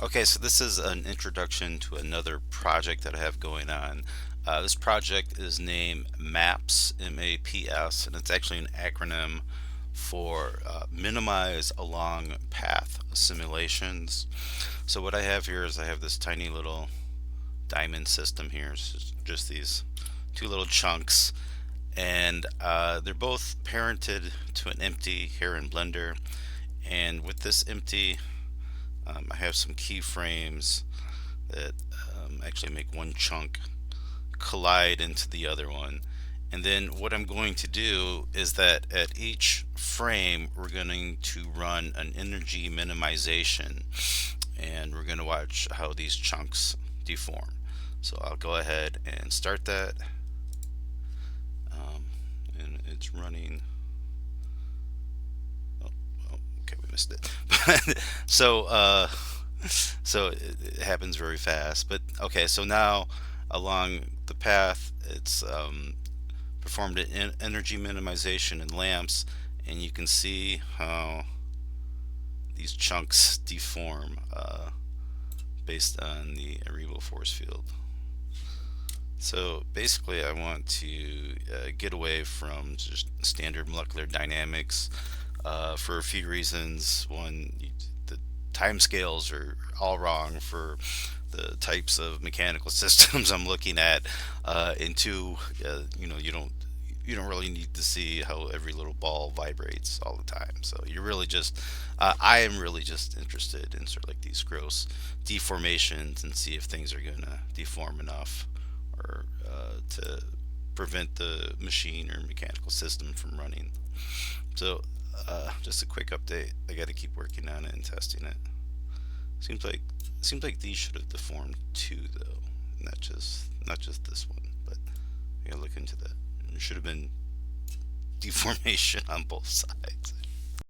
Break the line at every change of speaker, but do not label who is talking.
Okay, so this is an introduction to another project that I have going on. This project is named MAPS, M-A-P-S, and it's actually an acronym for Minimize Along Path Simulations. So what I have here is I have this tiny little diamond system here. It's just these two little chunks, and they're both parented to an empty here in Blender. And with this empty, I have some keyframes that actually make one chunk collide into the other one. And then what I'm going to do is that at each frame, we're going to run an energy minimization, and we're going to watch how these chunks deform. So I'll go ahead and start that, um, and it's running. Oh, oh, okay, we missed it. so so it happens very fast. But okay, so now along the path, it's performed an energy minimization in lamps, and you can see how these chunks deform based on the Aribo force field. So basically, I want to get away from just standard molecular dynamics for a few reasons. One, the timescales are all wrong for the types of mechanical systems I'm looking at, and two, you don't really need to see how every little ball vibrates all the time. So you're really just, I am really just interested in sort of like these gross deformations and see if things are gonna deform enough or to prevent the machine or mechanical system from running. So just a quick update. I got to keep working on it and testing it. Seems like these should have deformed too, though, not just this one. But I gotta look into that. There should have been deformation on both sides.